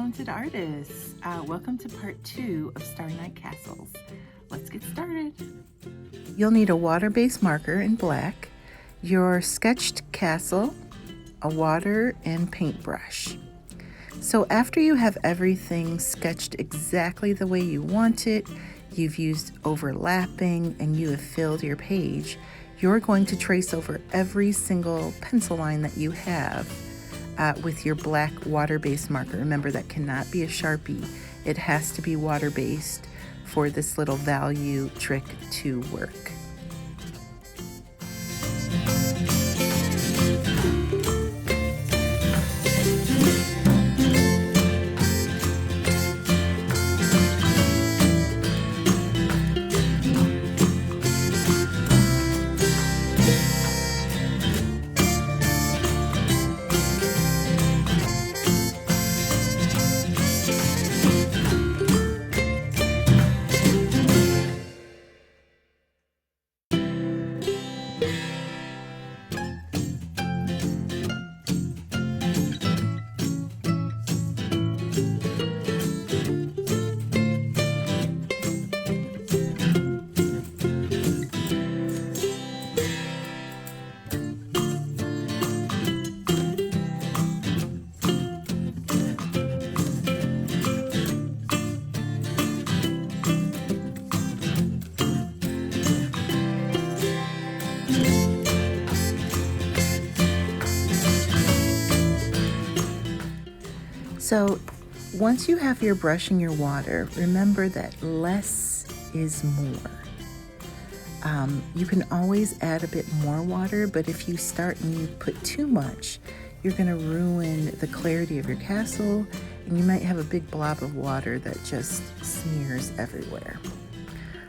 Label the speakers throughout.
Speaker 1: talented artists. Welcome to part 2 of Starry Night Castles. Let's get started. You'll need a water-based marker in black, your sketched castle, a water and paintbrush. So after you have everything sketched exactly the way you want it, you've used overlapping, and you have filled your page, you're going to trace over every single pencil line that you have with your black water-based marker. Remember, that cannot be a Sharpie. It has to be water-based for this little value trick to work. So once you have your brush and your water, remember that less is more. You can always add a bit more water, but if you start and you put too much, you're going to ruin the clarity of your castle, and you might have a big blob of water that just smears everywhere.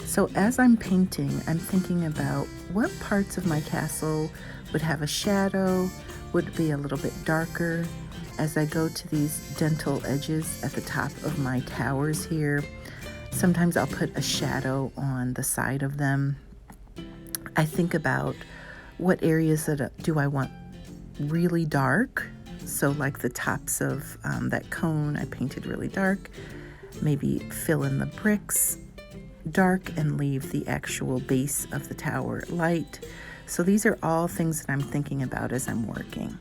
Speaker 1: So as I'm painting, I'm thinking about what parts of my castle would have a shadow, would be a little bit darker. As I go to these dental edges at the top of my towers here, sometimes I'll put a shadow on the side of them. I think about what areas do I want really dark. So like the tops of that cone, I painted really dark. Maybe fill in the bricks dark and leave the actual base of the tower light. So these are all things that I'm thinking about as I'm working.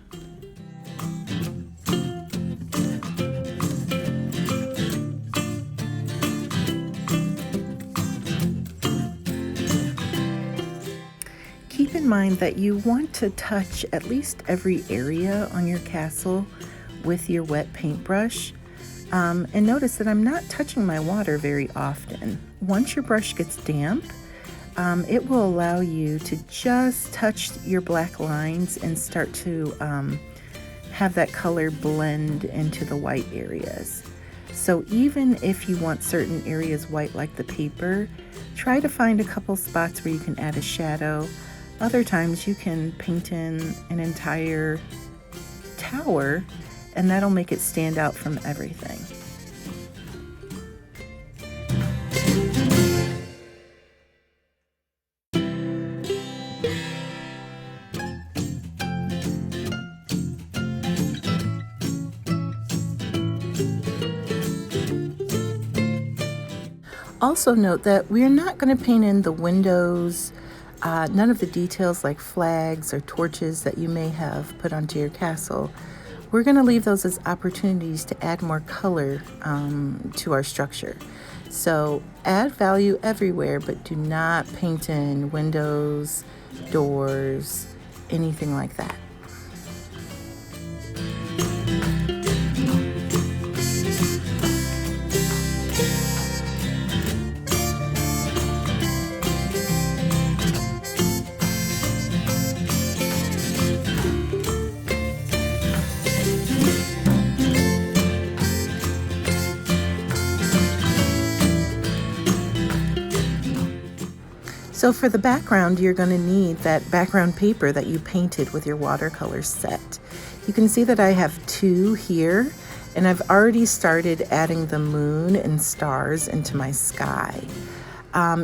Speaker 1: Keep in mind that you want to touch at least every area on your castle with your wet paintbrush. And notice that I'm not touching my water very often. Once your brush gets damp, it will allow you to just touch your black lines and start to have that color blend into the white areas. So even if you want certain areas white like the paper, try to find a couple spots where you can add a shadow. Other times you can paint in an entire tower, and that'll make it stand out from everything. Also note that we're not going to paint in the windows, none of the details like flags or torches that you may have put onto your castle. We're going to leave those as opportunities to add more color to our structure. So add value everywhere, but do not paint in windows, doors, anything like that. So for the background, you're going to need that background paper that you painted with your watercolor set. You can see that I have 2 here, and I've already started adding the moon and stars into my sky.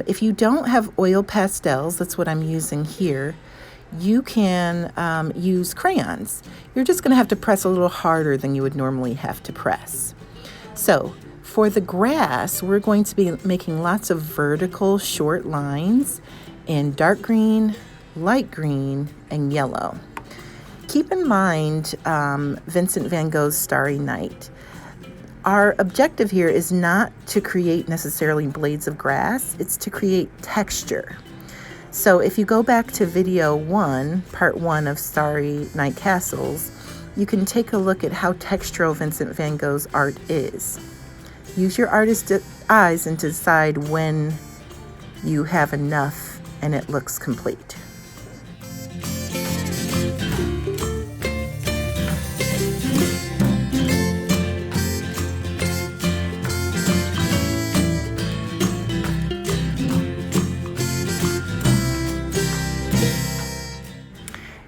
Speaker 1: If you don't have oil pastels, that's what I'm using here, you can use crayons. You're just going to have to press a little harder than you would normally have to press. So for the grass, we're going to be making lots of vertical short lines in dark green, light green, and yellow. Keep in mind Vincent van Gogh's Starry Night. Our objective here is not to create necessarily blades of grass, it's to create texture. So if you go back to video 1, part 1 of Starry Night Castles, you can take a look at how textural Vincent van Gogh's art is. Use your artist's eyes and decide when you have enough and it looks complete.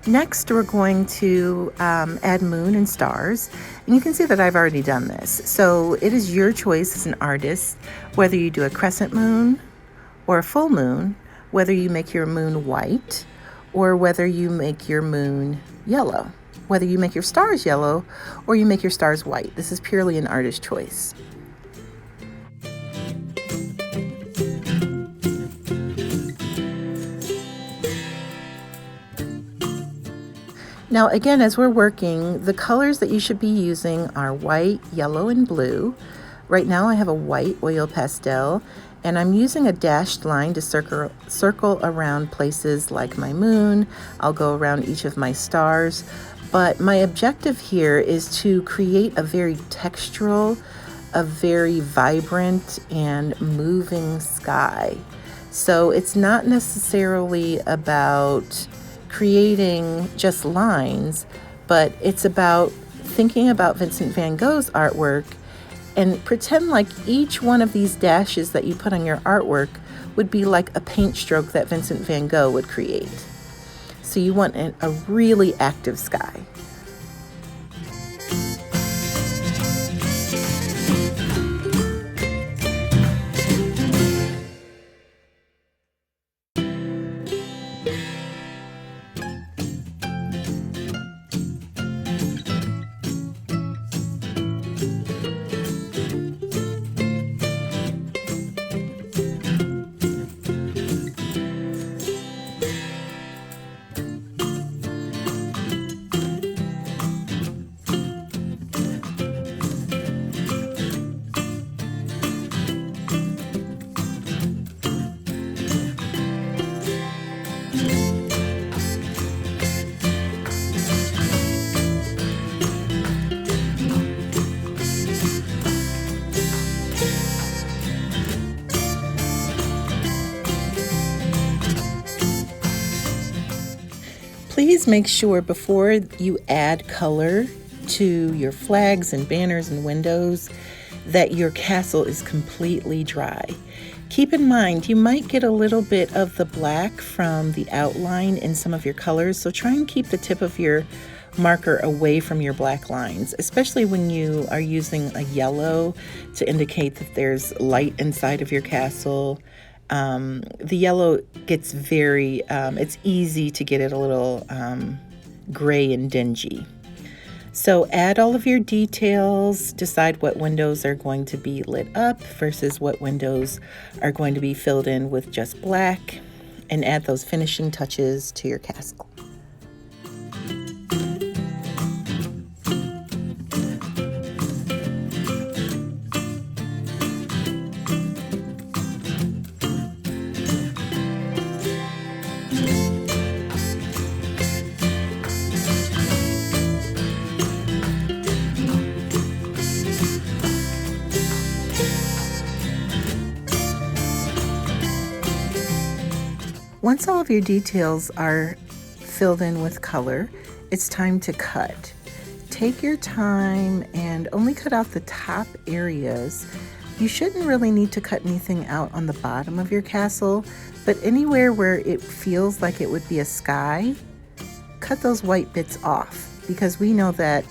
Speaker 1: Next, we're going to add moon and stars, and you can see that I've already done this. So it is your choice as an artist, whether you do a crescent moon or a full moon, whether you make your moon white or whether you make your moon yellow, whether you make your stars yellow or you make your stars white. This is purely an artist's choice. Now again, as we're working, the colors that you should be using are white, yellow, and blue. Right now I have a white oil pastel, and I'm using a dashed line to circle around places like my moon. I'll go around each of my stars, but my objective here is to create a very textural, a very vibrant and moving sky. So it's not necessarily about creating just lines, but it's about thinking about Vincent van Gogh's artwork and pretend like each one of these dashes that you put on your artwork would be like a paint stroke that Vincent van Gogh would create. So you want a really active sky. Please make sure before you add color to your flags and banners and windows that your castle is completely dry. Keep in mind, you might get a little bit of the black from the outline in some of your colors, so try and keep the tip of your marker away from your black lines, especially when you are using a yellow to indicate that there's light inside of your castle. The yellow gets very, it's easy to get it a little gray and dingy. So add all of your details, decide what windows are going to be lit up versus what windows are going to be filled in with just black, and add those finishing touches to your castle. Once all of your details are filled in with color, it's time to cut. Take your time and only cut out the top areas. You shouldn't really need to cut anything out on the bottom of your castle, but anywhere where it feels like it would be a sky, cut those white bits off, because we know that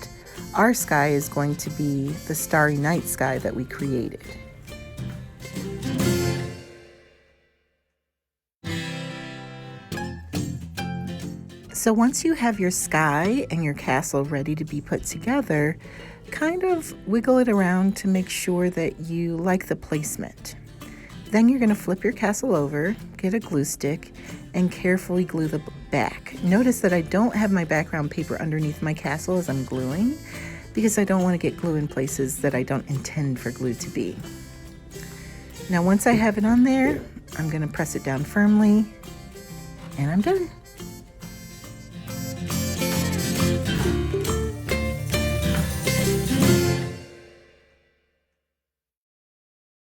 Speaker 1: our sky is going to be the starry night sky that we created. So once you have your sky and your castle ready to be put together, kind of wiggle it around to make sure that you like the placement. Then you're going to flip your castle over, get a glue stick, and carefully glue the back. Notice that I don't have my background paper underneath my castle as I'm gluing, because I don't want to get glue in places that I don't intend for glue to be. Now once I have it on there, I'm going to press it down firmly, and I'm done.